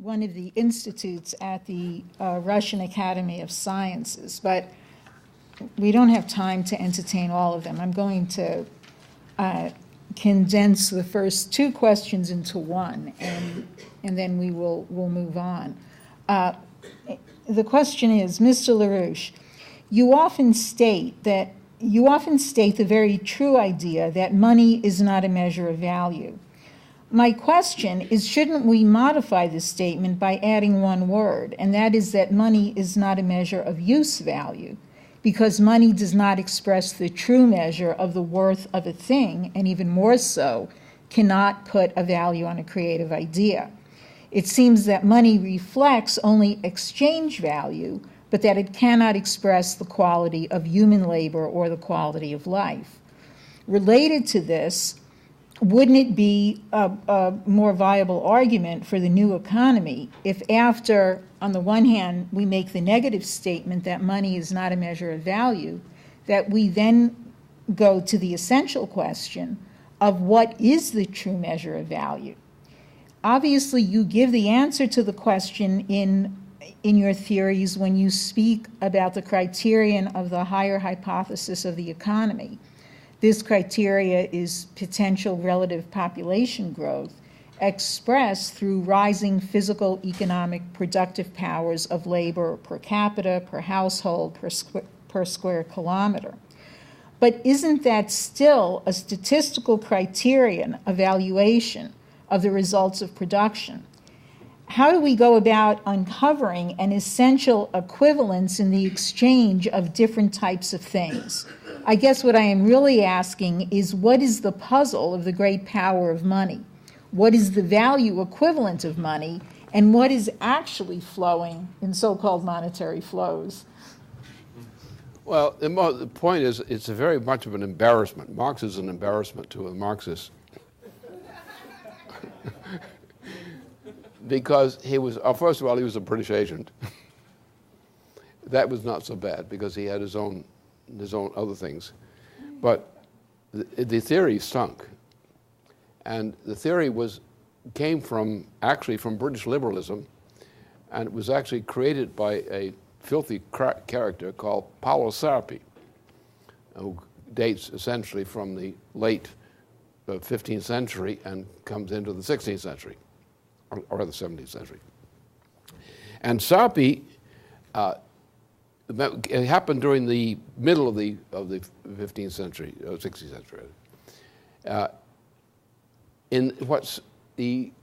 one of the institutes at the Russian Academy of Sciences, but we don't have time to entertain all of them. I'm going to condense the first two questions into one, and then we'll move on. The question is, Mr. LaRouche, you often state the very true idea that money is not a measure of value. My question is, shouldn't we modify this statement by adding one word, and that is that money is not a measure of use value, because money does not express the true measure of the worth of a thing, and even more so, cannot put a value on a creative idea. It seems that money reflects only exchange value, but that it cannot express the quality of human labor or the quality of life. Related to this, wouldn't it be a more viable argument for the new economy if after, on the one hand, we make the negative statement that money is not a measure of value, that we then go to the essential question of what is the true measure of value? Obviously, you give the answer to the question in your theories when you speak about the criterion of the higher hypothesis of the economy. This criteria is potential relative population growth expressed through rising physical, economic, productive powers of labor per capita, per household, per square kilometer. But isn't that still a statistical criterion evaluation of the results of production? How do we go about uncovering an essential equivalence in the exchange of different types of things? I guess what I am really asking is, what is the puzzle of the great power of money? What is the value equivalent of money, and what is actually flowing in so-called monetary flows? Well, the point is, it's a very much of an embarrassment. Marx is an embarrassment to a Marxist. Because he was, first of all, he was a British agent. That was not so bad because he had his own other things. But the theory stunk. And the theory came actually from British liberalism, and it was actually created by a filthy character called Paolo Sarpi, who dates essentially from the late 15th century and comes into the 16th century. Or the 17th century. And Sarpi, it happened during the middle of the 15th century, 16th century. In what's the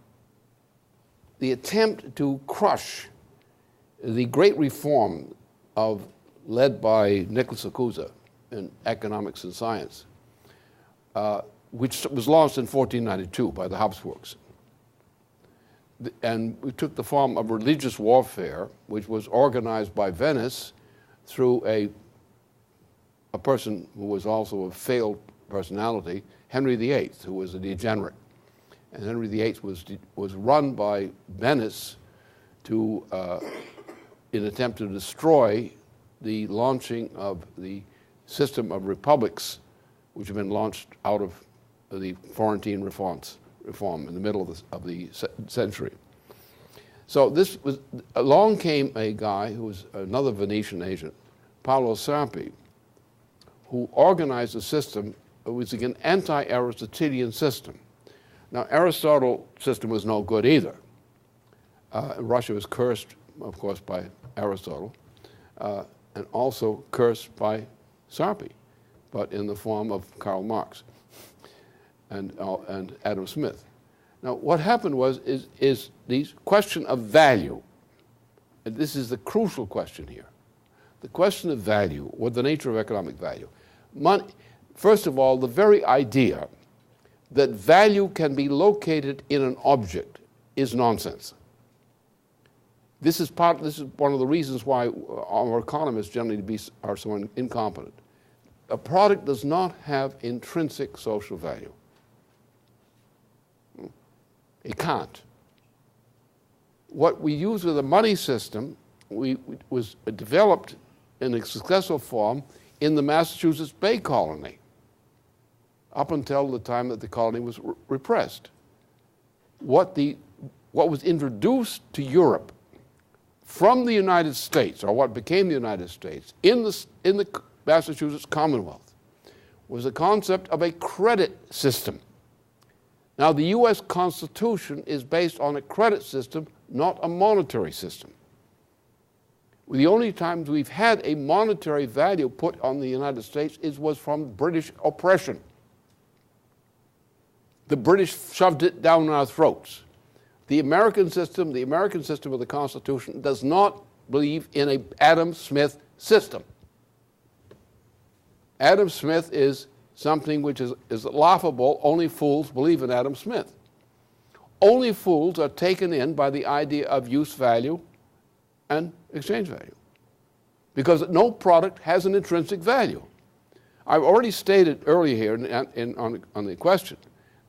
attempt to crush the great reform led by Nicholas Acusa in economics and science, which was launched in 1492 by the Habsburgs. And we took the form of religious warfare, which was organized by Venice through a person who was also a failed personality, Henry VIII, who was a degenerate. And Henry VIII was run by Venice in an attempt to destroy the launching of the system of republics, which had been launched out of the Florentine reform in the middle of the century. So along came a guy who was another Venetian agent, Paolo Sarpi, who organized a system. It was an anti-Aristotelian system. Now, Aristotle's system was no good either. Russia was cursed, of course, by Aristotle, and also cursed by Sarpi, but in the form of Karl Marx and Adam Smith. Now, what happened is the question of value, and this is the crucial question here. The question of value, or the nature of economic value. Money, first of all, the very idea that value can be located in an object is nonsense. This is one of the reasons why our economists generally are so incompetent. A product does not have intrinsic social value. It can't. What we use with the money system was developed in a successful form in the Massachusetts Bay Colony up until the time that the colony was repressed. What the what was introduced to Europe from the United States, or what became the United States, in the Massachusetts Commonwealth, was the concept of a credit system. Now, the U.S. Constitution is based on a credit system, not a monetary system. The only times we've had a monetary value put on the United States was from British oppression. The British shoved it down our throats. The American system of the Constitution does not believe in an Adam Smith system. Adam Smith is something which is laughable. Only fools believe in Adam Smith. Only fools are taken in by the idea of use value and exchange value, because no product has an intrinsic value. I've already stated earlier here on the question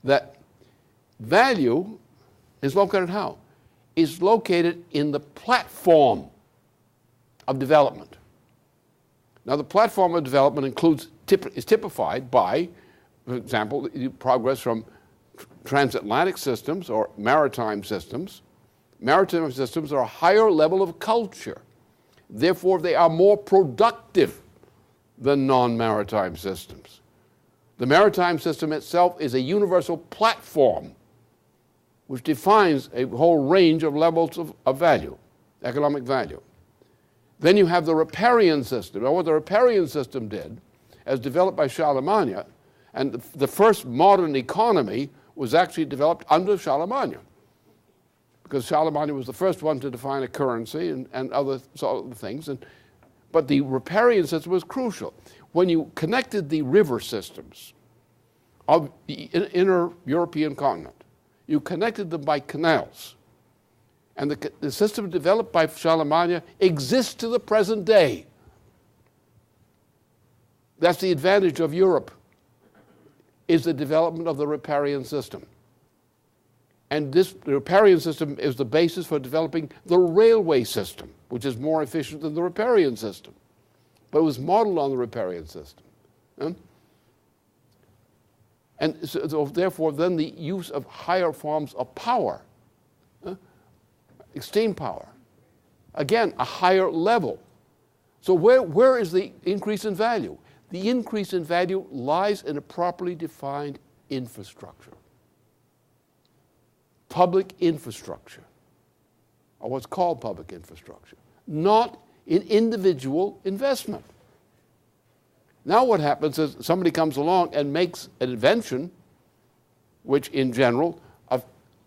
that value is located how? Is located in the platform of development. Now, the platform of development is typified by, for example, the progress from transatlantic systems or maritime systems. Maritime systems are a higher level of culture. Therefore, they are more productive than non-maritime systems. The maritime system itself is a universal platform which defines a whole range of levels of value, economic value. Then you have the riparian system. Now, what the riparian system did, as developed by Charlemagne, and the first modern economy was actually developed under Charlemagne, because Charlemagne was the first one to define a currency and other sort of things. But the riparian system was crucial. When you connected the river systems of the inner European continent, you connected them by canals. And the system developed by Charlemagne exists to the present day. That's the advantage of Europe, is the development of the riparian system. And the riparian system is the basis for developing the railway system, which is more efficient than the riparian system. But it was modeled on the riparian system. And so therefore, then the use of higher forms of power, steam power, again, a higher level. So where is the increase in value? The increase in value lies in a properly defined infrastructure. Public infrastructure, or what's called public infrastructure, not in individual investment. Now what happens is somebody comes along and makes an invention, which in general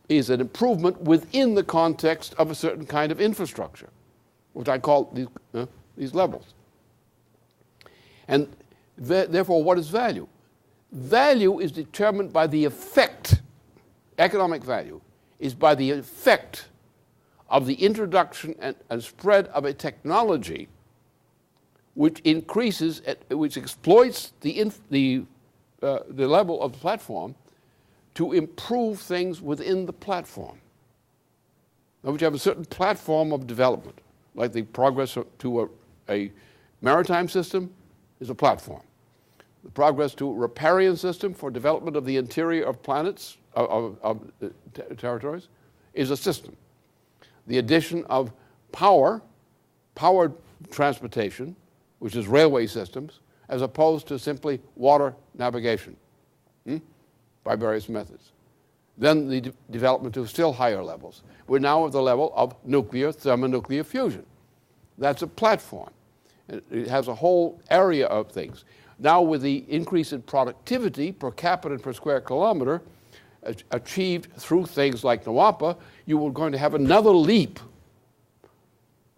is an improvement within the context of a certain kind of infrastructure, which I call these levels. And therefore, what is value? Value is determined by the effect. Economic value is by the effect of the introduction and spread of a technology which increases, which exploits the level of the platform to improve things within the platform. Now, which have a certain platform of development, like the progress to a maritime system is a platform. The progress to a riparian system for development of the interior of planets, of territories, is a system. The addition of powered transportation, which is railway systems, as opposed to simply water navigation by various methods. Then the development to still higher levels. We're now at the level of thermonuclear fusion. That's a platform. It has a whole area of things. Now, with the increase in productivity per capita and per square kilometer achieved through things like NWAPA, you are going to have another leap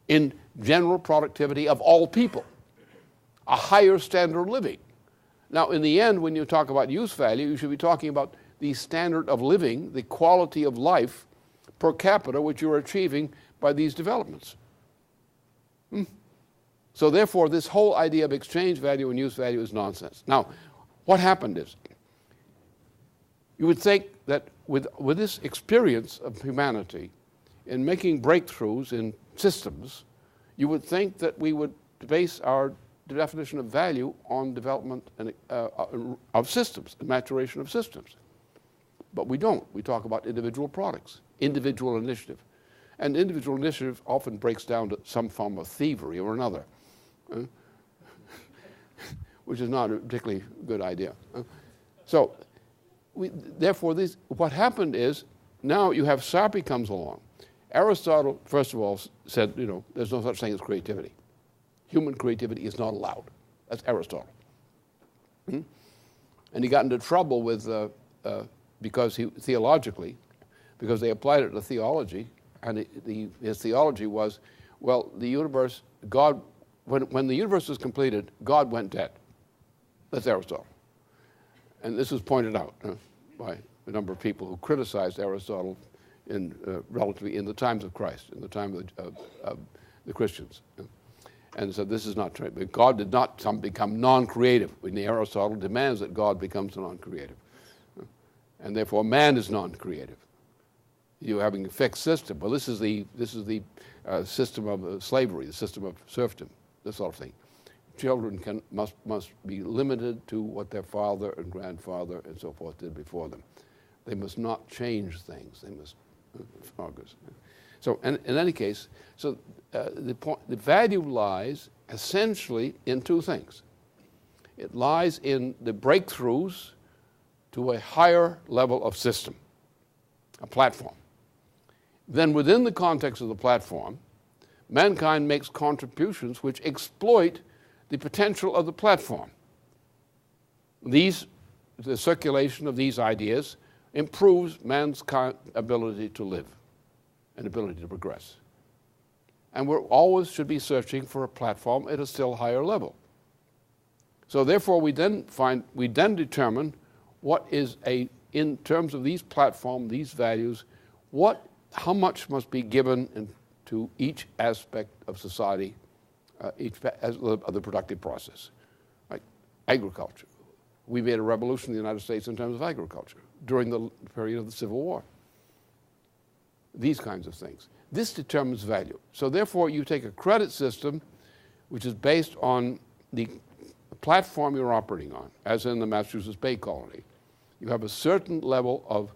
in general productivity of all people, a higher standard of living. Now, in the end, when you talk about use value, you should be talking about the standard of living, the quality of life per capita, which you're achieving by these developments. So therefore, this whole idea of exchange value and use value is nonsense. Now, what happened is, you would think that with this experience of humanity in making breakthroughs in systems, you would think that we would base our definition of value on development of systems, and maturation of systems. But we don't. We talk about individual products. individual initiative. And individual initiative often breaks down to some form of thievery or another, which is not a particularly good idea. So, therefore, what happened is, now you have Sarpi comes along. Aristotle, first of all, said, there's no such thing as creativity. Human creativity is not allowed. That's Aristotle. And he got into trouble with, theologically, because they applied it to theology, and his theology was, well, the universe, God, when the universe was completed, God went dead. That's Aristotle. And this was pointed out by a number of people who criticized Aristotle relatively in the times of Christ, in the time of the Christians. And said this is not true. God did not become non-creative. When Aristotle demands that God becomes non-creative. And therefore man is non-creative. You're having a fixed system. Well, this is the system of slavery, the system of serfdom, this sort of thing. Children must be limited to what their father and grandfather and so forth did before them. They must not change things. They must focus. So, in any case, the value lies essentially in two things. It lies in the breakthroughs to a higher level of system, a platform. Then within the context of the platform, mankind makes contributions which exploit the potential of the platform. The circulation of these ideas improves man's ability to live and ability to progress. And we always should be searching for a platform at a still higher level. So therefore we then determine what is in terms of these platform, these values, how much must be given to each aspect of society, of the productive process. Like agriculture. We made a revolution in the United States in terms of agriculture during the period of the Civil War. These kinds of things. This determines value. So therefore, you take a credit system which is based on the platform you're operating on, as in the Massachusetts Bay Colony. You have a certain level of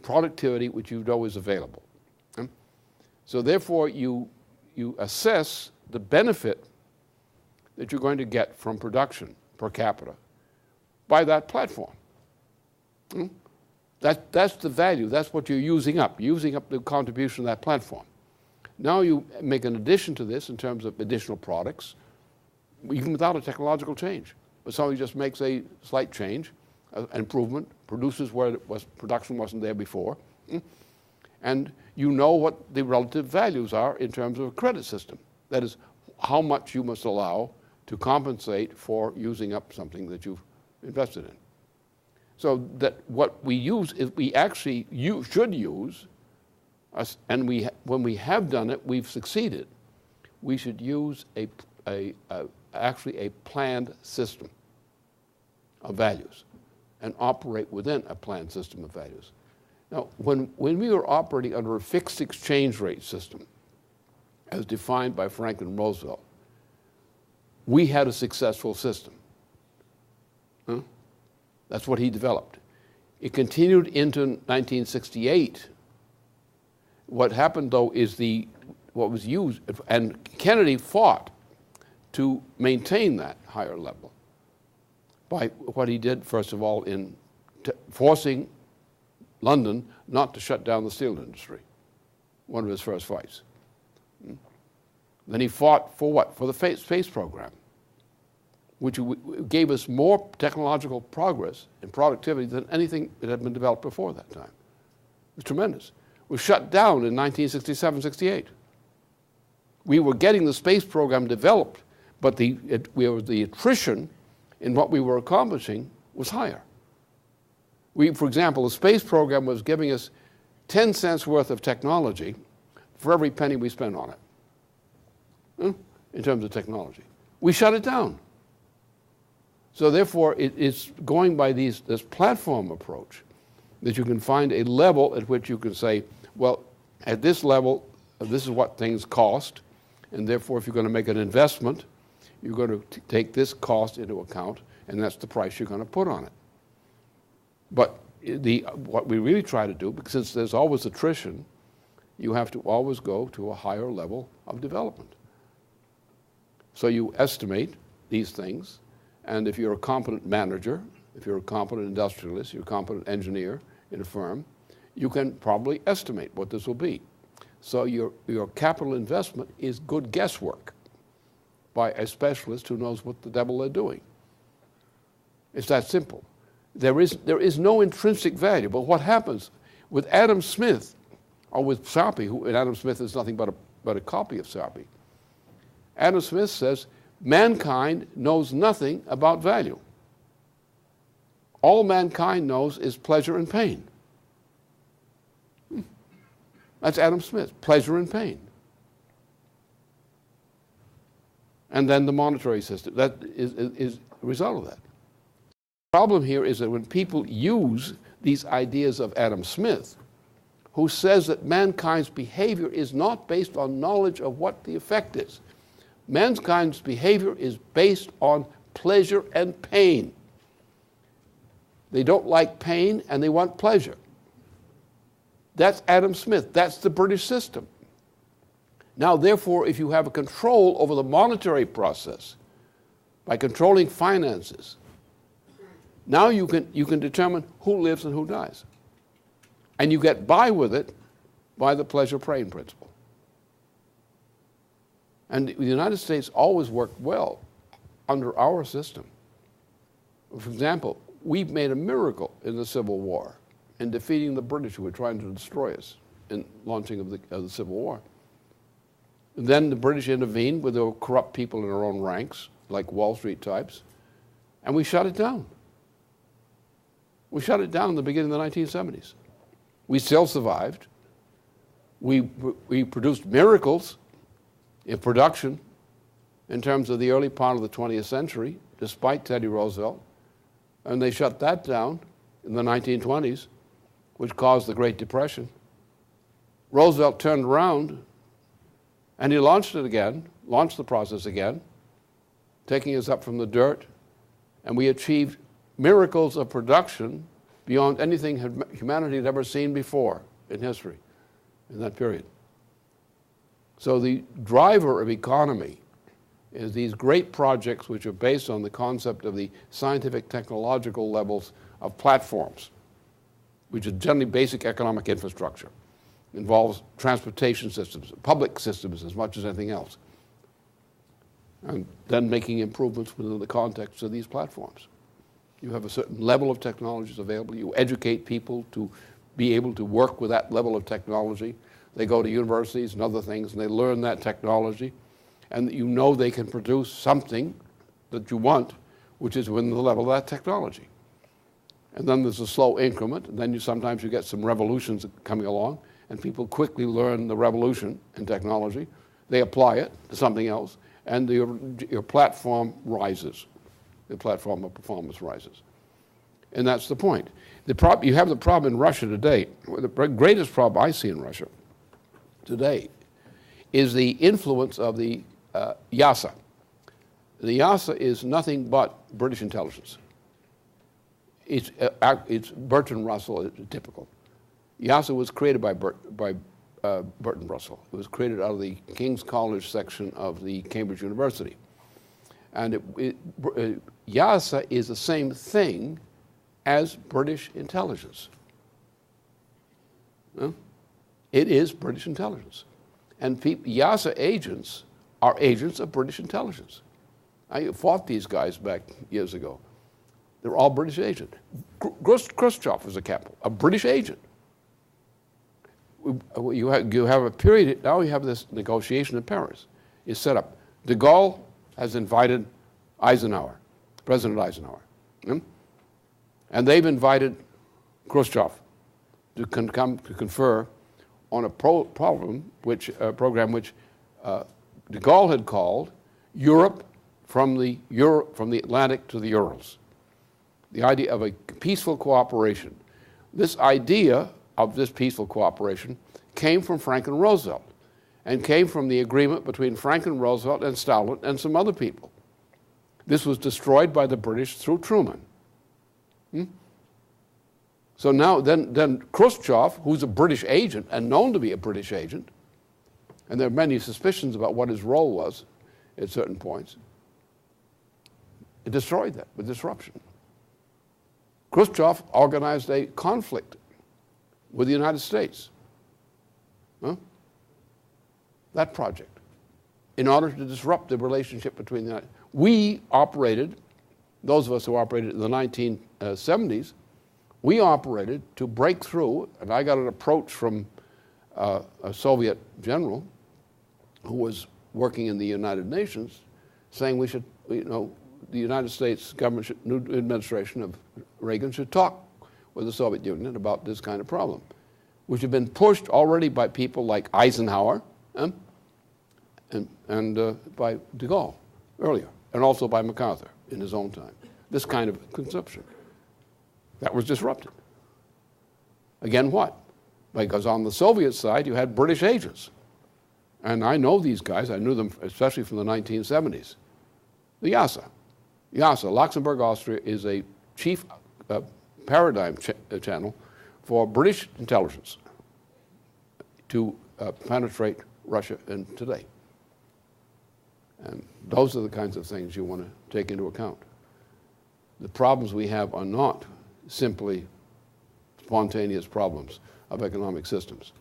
productivity which you know is available. So therefore, you assess the benefit that you're going to get from production per capita by that platform. That's the value. That's what you're using up the contribution of that platform. Now you make an addition to this in terms of additional products, even without a technological change. But somebody just makes a slight change, an improvement, produces where production wasn't there before, and you know what the relative values are in terms of a credit system. That is, how much you must allow to compensate for using up something that you've invested in. So that what we use is should use, and when we have done it, we've succeeded. We should use actually a planned system of values and operate within a planned system of values. Now, when we were operating under a fixed exchange rate system, as defined by Franklin Roosevelt, we had a successful system. That's what he developed. It continued into 1968. What happened, though, is what was used, and Kennedy fought to maintain that higher level by what he did, first of all, in forcing London not to shut down the steel industry, one of his first fights. Then he fought for what? For the space program, which gave us more technological progress and productivity than anything that had been developed before that time. It was tremendous. It was shut down in 1967-68. We were getting the space program developed, but the attrition in what we were accomplishing was higher. For example, the space program was giving us 10 cents worth of technology for every penny we spent on it, in terms of technology. We shut it down. So therefore, it's going by this platform approach that you can find a level at which you can say, well, at this level, this is what things cost, and therefore if you're going to make an investment, you're going to take this cost into account, and that's the price you're going to put on it. But what we really try to do, because since there's always attrition, you have to always go to a higher level of development. So you estimate these things, and if you're a competent manager, if you're a competent industrialist, you're a competent engineer in a firm, you can probably estimate what this will be. So your capital investment is good guesswork by a specialist who knows what the devil they're doing. It's that simple. There is no intrinsic value, but what happens with Adam Smith, or with Sarpi, and Adam Smith is nothing but a copy of Sarpi. Adam Smith says, mankind knows nothing about value. All mankind knows is pleasure and pain. That's Adam Smith, pleasure and pain. And then the monetary system, that is a result of that. The problem here is that when people use these ideas of Adam Smith, who says that mankind's behavior is not based on knowledge of what the effect is. Mankind's behavior is based on pleasure and pain. They don't like pain and they want pleasure. That's Adam Smith. That's the British system. Now, therefore, if you have a control over the monetary process by controlling finances, now you can determine who lives and who dies. And you get by with it by the pleasure-pain principle. And the United States always worked well under our system. For example, we made a miracle in the Civil War in defeating the British who were trying to destroy us in launching of the Civil War. And then the British intervened with the corrupt people in their own ranks, like Wall Street types, and we shut it down. We shut it down in the beginning of the 1970s. We still survived. We produced miracles in production in terms of the early part of the 20th century, despite Teddy Roosevelt. And they shut that down in the 1920s, which caused the Great Depression. Roosevelt turned around and he launched it again, launched the process again, taking us up from the dirt, and we achieved miracles of production beyond anything humanity had ever seen before in history in that period. So the driver of economy is these great projects which are based on the concept of the scientific technological levels of platforms, which is generally basic economic infrastructure. Involves transportation systems, public systems as much as anything else. And then making improvements within the context of these platforms. You have a certain level of technologies available. You educate people to be able to work with that level of technology. They go to universities and other things, and they learn that technology. And you know they can produce something that you want, which is within the level of that technology. And then there's a slow increment, and then sometimes you get some revolutions coming along, and people quickly learn the revolution in technology. They apply it to something else, and your platform rises. The platform of performance rises. And that's the point. You have the problem in Russia today. The greatest problem I see in Russia today is the influence of the YASA. The YASA is nothing but British intelligence. It's Bertrand Russell, typical. YASA was created by Bertrand Russell. It was created out of the King's College section of the Cambridge University. And YASA is the same thing as British intelligence. No? It is British intelligence. And YASA agents are agents of British intelligence. I fought these guys back years ago. They're all British agents. Khrushchev was a British agent. You have a period, now you have this negotiation in Paris. It's set up. De Gaulle has invited Eisenhower, President Eisenhower. And they've invited Khrushchev to come to confer on a program which de Gaulle had called Europe from the Atlantic to the Urals. The idea of a peaceful cooperation. This idea of this peaceful cooperation came from Franklin Roosevelt and came from the agreement between Franklin Roosevelt and Stalin and some other people. This was destroyed by the British through Truman. So now, then Khrushchev, who's a British agent and known to be a British agent, and there are many suspicions about what his role was at certain points, it destroyed that with disruption. Khrushchev organized a conflict with the United States. Huh? That project, in order to disrupt the relationship between the United States. We operated, those of us who operated in the 1970s, we operated to break through, and I got an approach from a Soviet general who was working in the United Nations, saying we should, the United States government, new administration of Reagan should talk with the Soviet Union about this kind of problem, which had been pushed already by people like Eisenhower and by de Gaulle earlier, and also by MacArthur in his own time. This kind of conception. That was disrupted. Again, what? Because on the Soviet side, you had British agents. And I know these guys. I knew them especially from the 1970s. The YASA, Luxembourg, Austria, is a chief paradigm channel for British intelligence to penetrate Russia and today. And those are the kinds of things you want to take into account. The problems we have are not simply spontaneous problems of economic systems.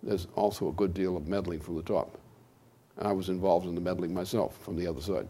There's also a good deal of meddling from the top. And I was involved in the meddling myself from the other side.